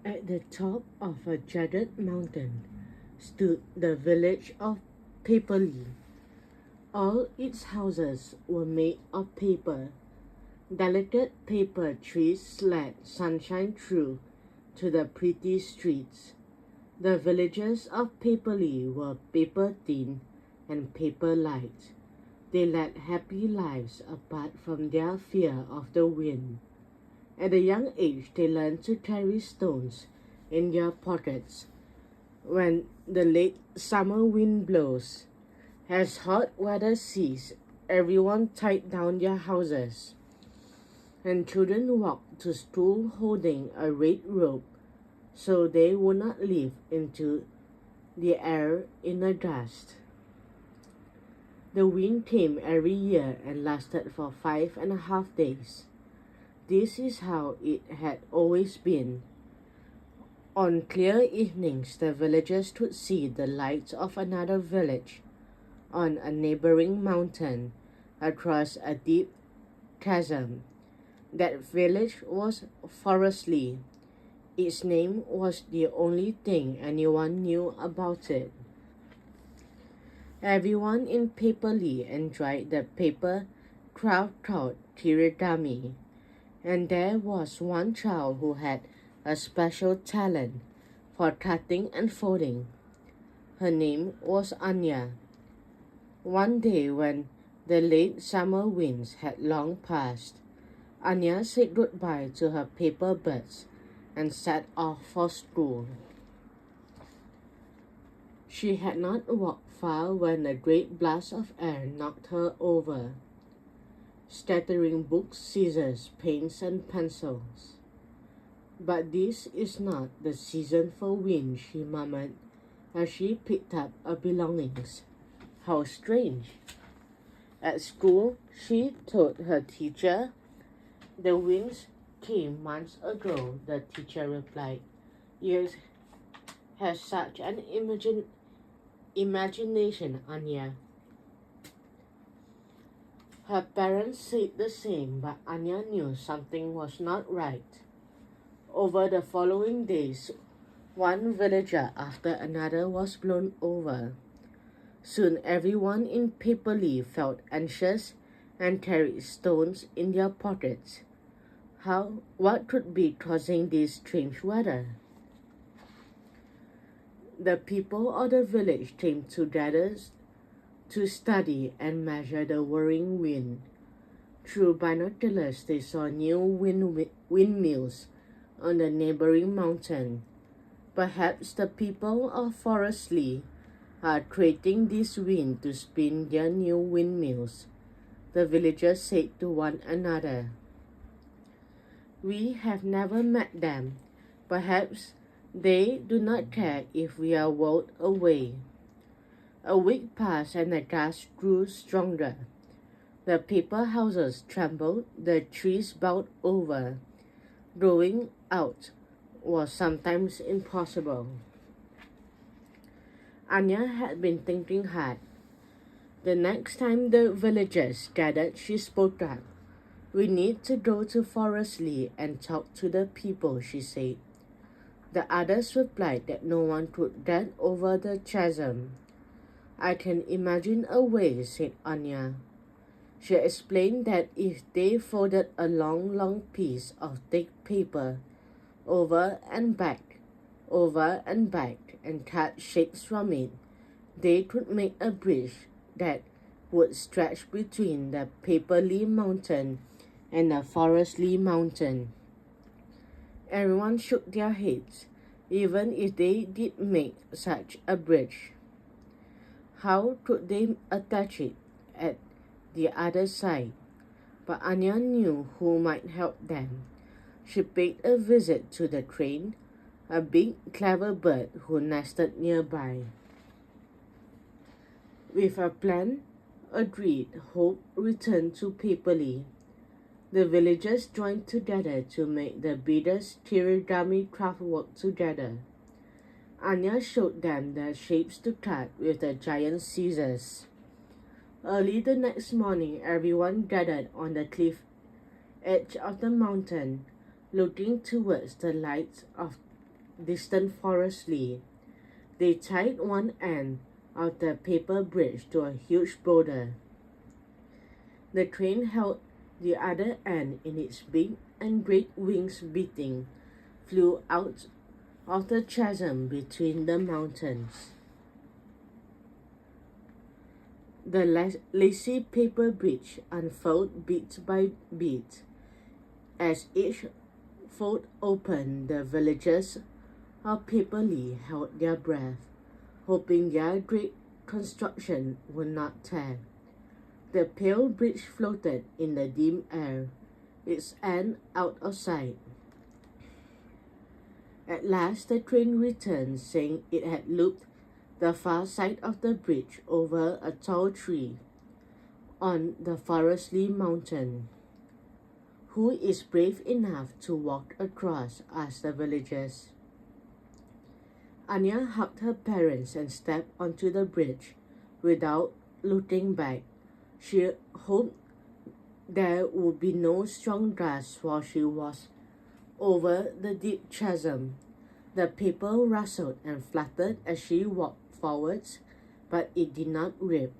At the top of a jagged mountain stood the village of Paperlee. All its houses were made of paper. Delicate paper trees let sunshine through to the pretty streets. The villagers of Paperlee were paper thin and paper light. They led happy lives apart from their fear of the wind. At a young age, they learned to carry stones in their pockets when the late summer wind blows. As hot weather ceased, everyone tied down their houses, and children walked to school holding a red rope so they would not live into the air in the dust. The wind came every year and lasted for 5.5 days. This is how it had always been. On clear evenings, the villagers could see the lights of another village on a neighboring mountain across a deep chasm. That village was Paperlee. Its name was the only thing anyone knew about it. Everyone in Paperlee enjoyed the paper craft called tirigami, and there was one child who had a special talent for cutting and folding. Her name was Anya. One day when the late summer winds had long passed, Anya said goodbye to her paper birds and set off for school. She had not walked far when a great blast of air knocked her over, scattering books, scissors, paints, and pencils. But this is not the season for wind, she murmured as she picked up her belongings. How strange. At school, she told her teacher, "The winds came months ago," the teacher replied. "You have such an imagination, Anya." Her parents said the same, but Anya knew something was not right. Over the following days, one villager after another was blown over. Soon everyone in Paperlee felt anxious and carried stones in their pockets. What could be causing this strange weather? The people of the village came together to study and measure the whirring wind. Through binoculars, they saw new windmills on the neighboring mountain. Perhaps the people of Paperlee are creating this wind to spin their new windmills, the villagers said to one another. We have never met them. Perhaps they do not care if we are whirled away. A week passed and the gust grew stronger. The paper houses trembled, the trees bowed over. Going out was sometimes impossible. Anya had been thinking hard. The next time the villagers gathered, she spoke up. "We need to go to Paperlee and talk to the people," she said. The others replied that no one could get over the chasm. "I can imagine a way," said Anya. She explained that if they folded a long piece of thick paper over and back, and cut shapes from it, they could make a bridge that would stretch between the Paperlee mountain and the Paperlee mountain. Everyone shook their heads, even if they did make such a bridge. How could they attach it at the other side? But Anya knew who might help them. She paid a visit to the crane, a big clever bird who nested nearby. With a plan agreed, Hope returned to Paperlee. The villagers joined together to make the biggest tirigami craft work together. Anya showed them the shapes to cut with the giant scissors. Early the next morning, everyone gathered on the cliff edge of the mountain, looking towards the lights of distant Paperlee. They tied one end of the paper bridge to a huge boulder. The train held the other end in its big and great wings beating, flew out of the chasm between the mountains. The lacy paper bridge unfolded bit by bit. As each fold opened, the villagers of Paperlee held their breath, hoping their great construction would not tear. The pale bridge floated in the dim air, its end out of sight. At last the train returned, saying it had looped the far side of the bridge over a tall tree on the Paperlee mountain. "Who is brave enough to walk across?" asked the villagers. Anya hugged her parents and stepped onto the bridge without looking back. She hoped there would be no strong gusts while she was over the deep chasm. The paper rustled and fluttered as she walked forwards, but it did not rip.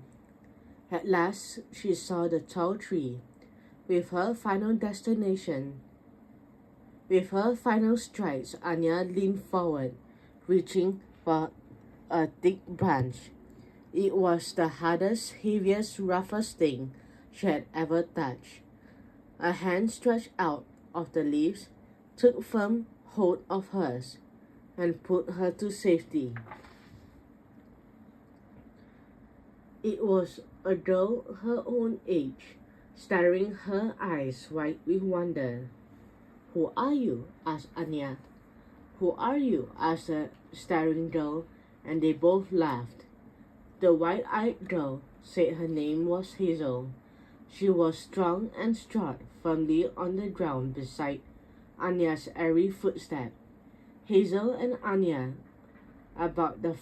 At last she saw the tall tree. With her final strides, Anya leaned forward, reaching for a thick branch. It was the hardest, heaviest, roughest thing she had ever touched. A hand stretched out of the leaves, took firm hold of hers, and put her to safety. It was a girl her own age, staring, her eyes wide with wonder. "Who are you?" asked Anya. "Who are you?" asked the staring girl, and they both laughed. The wide-eyed girl said her name was Hazel. She was strong and strode firmly on the ground beside Anya's every footstep. Hazel told Anya about the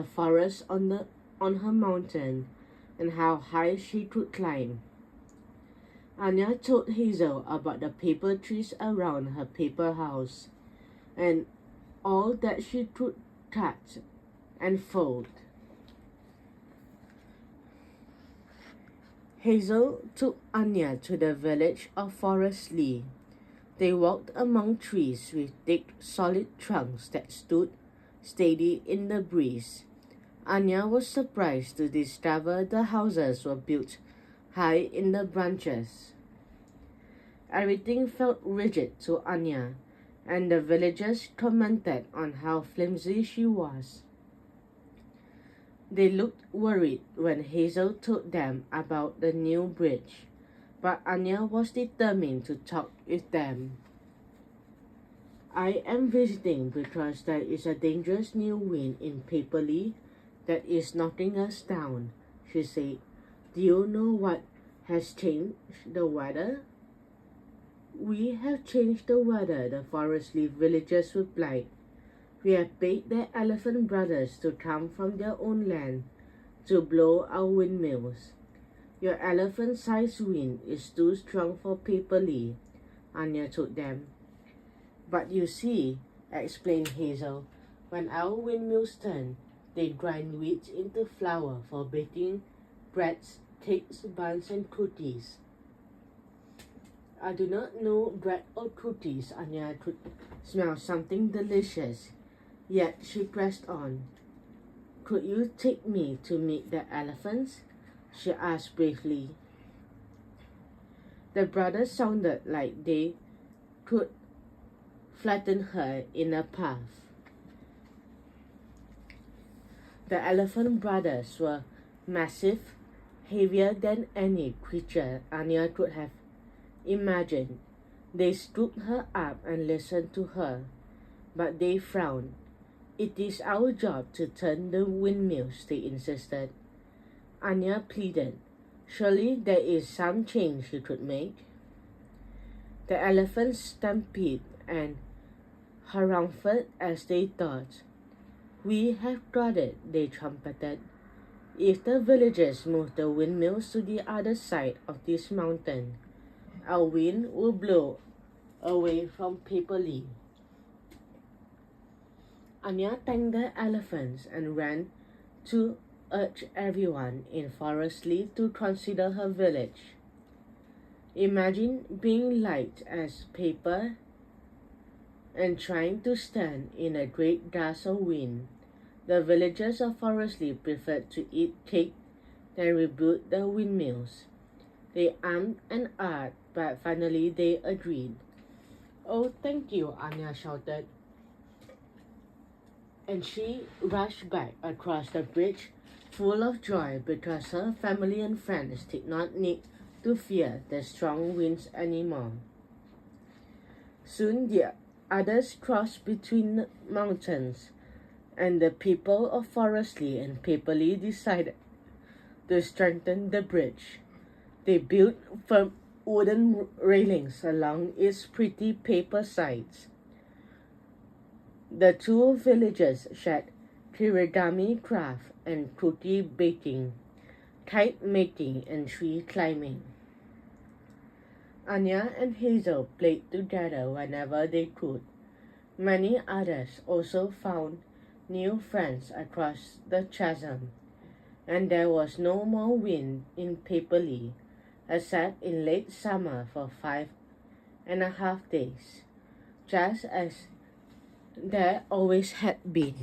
forest on her mountain and how high she could climb. Anya told Hazel about the paper trees around her paper house and all that she could cut and fold. Hazel took Anya to the village of Paperlee. They walked among trees with thick, solid trunks that stood steady in the breeze. Anya was surprised to discover the houses were built high in the branches. Everything felt rigid to Anya, and the villagers commented on how flimsy she was. They looked worried when Hazel told them about the new bridge, but Anya was determined to talk with them. "I am visiting because there is a dangerous new wind in Paperlee that is knocking us down," she said. "Do you know what has changed the weather?" "We have changed the weather," the Paperlee villagers replied. "We have paid the elephant brothers to come from their own land to blow our windmills. Your elephant-sized wind is too strong for Paperlee," Anya told them. "But you see," explained Hazel, "when our windmills turn, they grind wheat into flour for baking breads, cakes, buns, and cookies." "I do not know bread or cookies." Anya could smell something delicious, yet she pressed on. "Could you take me to meet the elephants?" she asked bravely. The brothers sounded like they could flatten her in a path. The elephant brothers were massive, heavier than any creature Anya could have imagined. They scooped her up and listened to her, but they frowned. "It is our job to turn the windmills," they insisted. Anya pleaded. Surely there is some change you could make. The elephants stampeded and harangued as they thought. "We have got it," they trumpeted. "If the villagers move the windmills to the other side of this mountain, our wind will blow away from Paperlee. Anya thanked the elephants and ran to urge everyone in Paperlee to consider her village. Imagine being light as paper and trying to stand in a great gust of wind. The villagers of Paperlee preferred to eat cake than rebuild the windmills. They armed and argued, but finally they agreed. "Oh, thank you," Anya shouted. And she rushed back across the bridge full of joy because her family and friends did not need to fear the strong winds anymore. Soon the others crossed between the mountains, and the people of Paperlee and Paperlee decided to strengthen the bridge. They built firm wooden railings along its pretty paper sides. The two villages shared kirigami craft and cookie baking, kite making, and tree climbing. Anya and Hazel played together whenever they could. Many others also found new friends across the chasm, and there was no more wind in Paperlee, except in late summer for 5.5 days, just as there always had been.